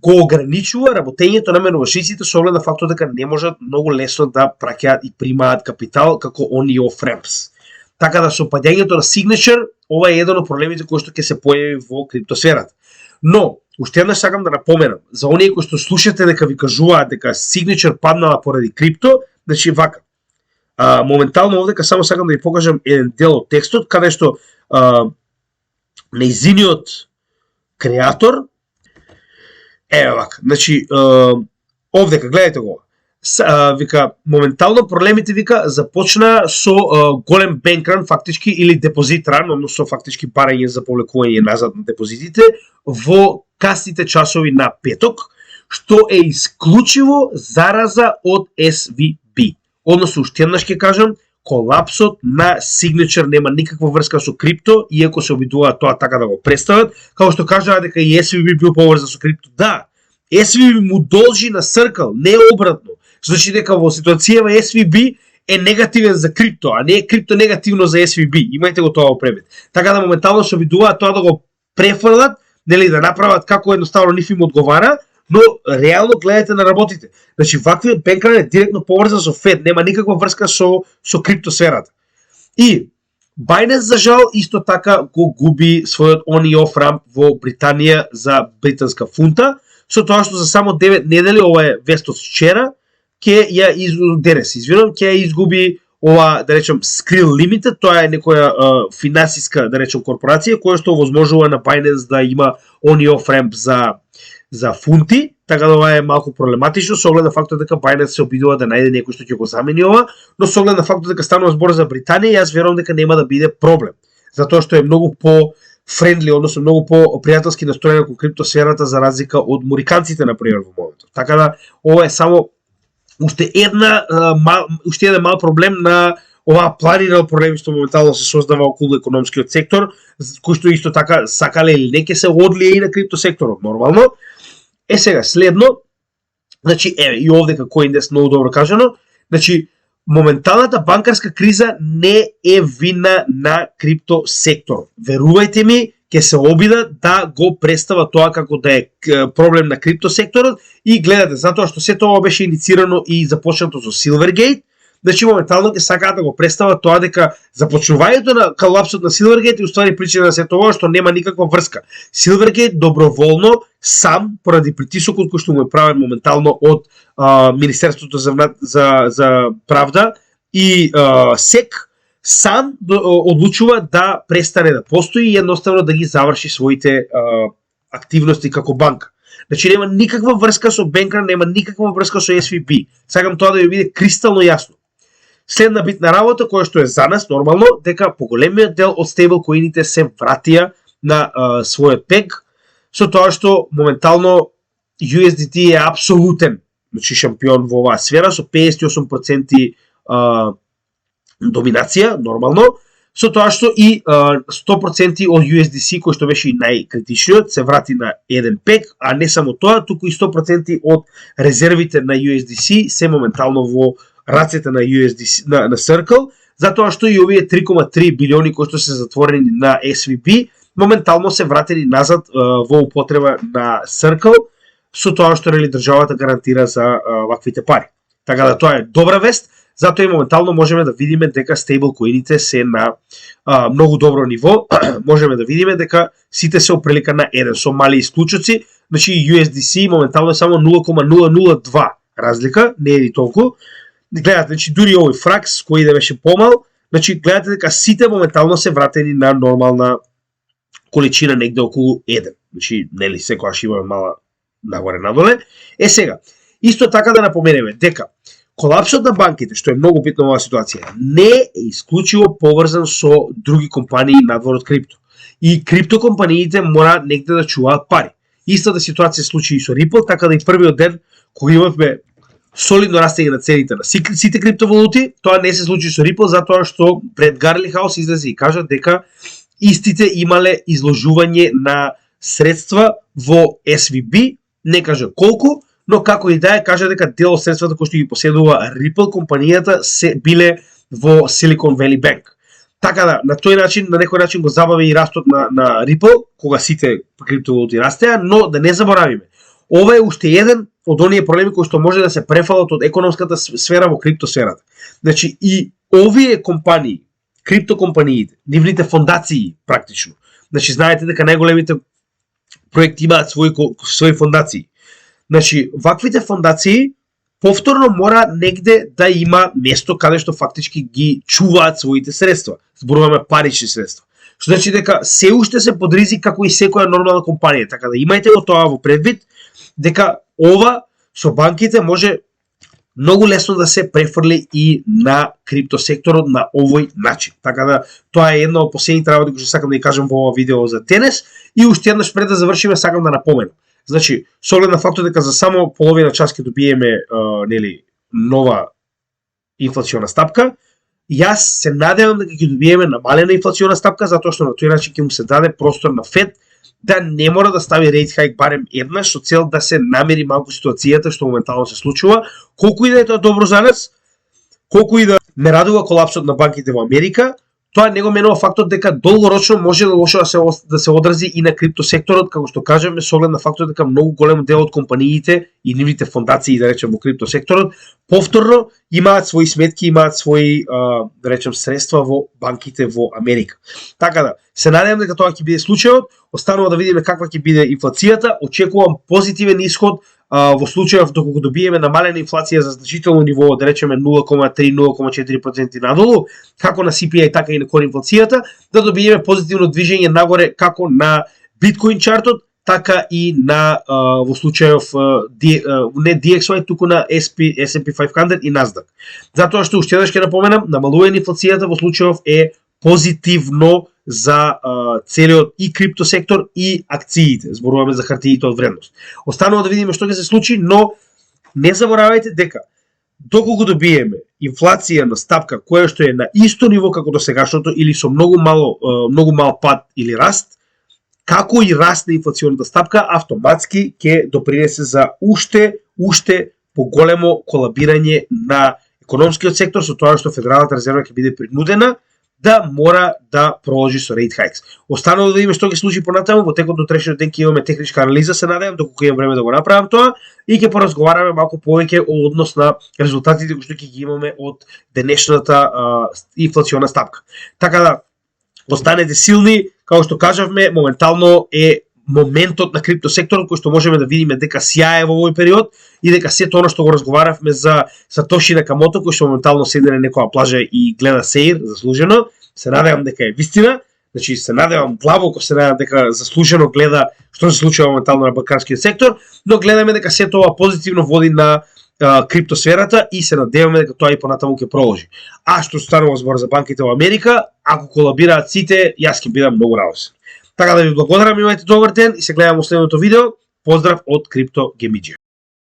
го ограничува работењето на менувачиците со оглед на фактот дека не можат многу лесно да праќаат и примаат капитал како on и off ramps. Така да со паѓањето на Signature, ова е еден од проблемите кои што ќе се појави во криптосферата. Но, уште еднаш сакам да напоменам, за оние кои што слушате дека ви кажуваат дека Signature паднала поради крипто, значи вака. Моментално овдека само сакам да ви покажам еден дел од текстот, каде што нејзиниот креатор, еве вака, значи овдека гледате го. Вика, моментално проблемите, вика, започна со голем бенкран фактички или депозит ран, односно фактички барање за повлекување назад на депозитите во касните часови на петок, што е исклучиво зараза од SVB. Односно, уште еднаш ќе кажам, колапсот на Signature нема никаква врска со крипто, иако се обидуваат тоа така да го представат, како што кажаа дека и SVB бил поврзан со крипто. Да, SVB му должи на Circle, не обратно. Значи дека во ситуацијава SVB е негативен за крипто, а не е крипто негативно за SVB. Имајте го тоа во превед. Така да моментално се обидуваат тоа да го префрлат, нели да направат како едноставно нив им одговара, но реално гледате на работите. Значи ваквиот бенкран е директно поврзан со Fed, нема никаква врска со криптосферата. И Binance за жал исто така го губи својот on и off ramp во Британија за британска фунта, со тоа што за само 9 недели, ова е вест од вчера, ќе ја изгуби ова, да речем, Skrill Limited, тоа е некоја финансиска, да речем, корпорација која што овозможува на Binance да има on и off ramp за фунти, така да ова е малку проблематично со оглед на фактот дека Binance се обидува да најде некој што ќе го замени ова, но со оглед на фактот дека станува збор за Британија, јас верувам дека нема да биде проблем, затоа што е многу по-френдли, односно многу по-пријателски настроена кон криптосферата за разлика од мориканците на пример во моментот. Така да ова е само уште еден мал проблем на оваа планина од проблеми што моментално се создава околу економскиот сектор, кој што исто така сакале или не ќе се одлие и на криптосекторот нормално. Сега следно, значи и овде како индекс многу добро кажано, значи моменталната банкарска криза не е вина на криптосектор. Верувајте ми, ќе се обидат да го представа тоа како да е проблем на криптосекторот и гледате, затоа што се тоа беше иницирано и започнато со Silvergate, значи моментално ќе сакаат да го представат тоа дека започнувањето на колапсот на Silvergate е уствари причина на се тоа што нема никаква врска. Silvergate доброволно сам поради притисокот кој што му е правен моментално од Министерството за правда и СЕК сам одлучува да престане да постои и едноставно да ги заврши своите активности како банка. Значи нема никаква врска со Bankrun, нема никаква врска со SVB. Сакам тоа да ви биде кристално јасно. Следна битна работа која што е за нас нормално, дека поголемиот дел од стейблкоините се вратија на својот пег, со тоа што моментално USDT е апсолутен, значи шампион во оваа сфера со 58% доминација нормално, со тоа што и 100% од USDC кој што беше и најкритичниот се врати на еден пег, а не само тоа, туку и 100% од резервите на USDC се моментално во рацете на USDC на Circle, затоа што и овие 3,3 билиони кои што се затворени на SVB моментално се вратени назад во употреба на Circle, со тоа што државата гарантира за ваквите пари. Така да тоа е добра вест, затоа и моментално можеме да видиме дека стейблкоините се на многу добро ниво, можеме да видиме дека сите се оприлика на 1 со мали исклучоци, значи USDC моментално е само 0,002 разлика, не е и толку. Гледате, значи дури овој фракс кој да беше помал, значи гледате дека сите моментално се вратени на нормална количина негде околу 1. Значи нели секогаш имаме мала нагоре надоле. Сега, исто така да напоменеме дека колапсот на банките, што е многу битно во оваа ситуација, не е исклучиво поврзан со други компании надвор од крипто. И криптокомпаниите мора негде да чуваат пари. Истата ситуација се случи и со Ripple, така да и првиот ден кога имавме солидно растење на цените на сите криптовалути, тоа не се случи со Ripple затоа што пред Гарли Хаус излезе и кажа дека истите имале изложување на средства во SVB, не кажа колку, но како и да е, кажа дека дел од средствата кои што ги поседува Ripple компанијата се биле во Silicon Valley Bank. Така да, на тој начин, на некој начин го забави и растот на Ripple, кога сите криптовалути растеа, но да не заборавиме. Ова е уште еден од оние проблеми кои што може да се префалат од економската сфера во криптосферата. Значи и овие компании, криптокомпаниите, нивните фондации практично. Значи знаете дека најголемите проекти имаат свои фондации. Значи ваквите фондации повторно мора негде да има место каде што фактички ги чуваат своите средства. Зборуваме парични средства. Што значи дека се уште се под ризик како и секоја нормална компанија. Така да имајте го тоа во предвид дека ова со банките може многу лесно да се префрли и на криптосекторот на овој начин. Така да тоа е една од последните работи кои што сакам да ја кажам во ова видео за денес и уште еднаш пред да завршиме сакам да напоменам. Значи, со оглед на фактот дека за само половина час ќе добиеме нова инфлациона стапка, јас се надевам дека ќе добиеме намалена инфлациона стапка затоа што на тој начин ќе му се даде простор на Фед да не мора да стави рейт хајк барем еднаш со цел да се намери малку ситуацијата што моментално се случува, колку и да е тоа добро за нас, колку и да ме радува колапсот на банките во Америка, тоа не го менува фактот дека долгорочно може да лошо да се одрази и на криптосекторот, како што кажеме, со оглед на фактот дека многу голем дел од компаниите и нивните фондации, да речем, во криптосекторот, повторно имаат свои сметки, имаат свои, да речем, средства во банките во Америка. Така да, се надевам дека тоа ќе биде случајот, останува да видиме каква ќе биде инфлацијата, очекувам позитивен исход во случајов доколку добиеме намалена инфлација за значително ниво, да речеме 0,3-0,4% надолу, како на CPI, така и на кор инфлацијата, да добиеме позитивно движење нагоре како на Bitcoin чартот, така и на во случајов не DXY, туку на S&P 500 и Nasdaq. Затоа што уште еднаш ќе напоменам, намалување инфлацијата во случајов е позитивно за целиот и криптосектор и акциите. Зборуваме за хартиите од вредност. Останува да видиме што ќе се случи, но не заборавајте дека доколку добиеме инфлација на стапка која што е на исто ниво како до сегашното или со многу мал пад или раст, како и раст на инфлационата стапка, автоматски ќе допринесе за уште поголемо колабирање на економскиот сектор со тоа што Федералната резерва ќе биде принудена да мора да продолжи со рейт хајкс. Останало да видиме што ќе случи понатаму, во текот на утрешниот ден ќе имаме техничка анализа, се надевам доколку имам време да го направам тоа и ќе поразговараме малку повеќе о однос на резултатите кои што ќе ги имаме од денешната инфлациона стапка. Така да останете силни, како што кажавме, моментално е моментот на криптосекторот кој што можеме да видиме дека сјае во овој период и дека сето оно што го разговаравме за Сатоши Накамото кој што моментално седи на некоја плажа и гледа сеир заслужено, се надевам дека е вистина, значи се надевам длабоко, се надевам дека заслужено гледа што се случува моментално на банкарскиот сектор, но гледаме дека сето ова позитивно води на криптосферата и се надеваме дека тоа и понатаму ќе продолжи. А што станува збор за банките во Америка, ако колабираат сите, јас ќе бидам многу радосен. Така да ви благодарам, имајте добар ден и се гледаме во следното видео. Поздрав од Крипто Гемиџија.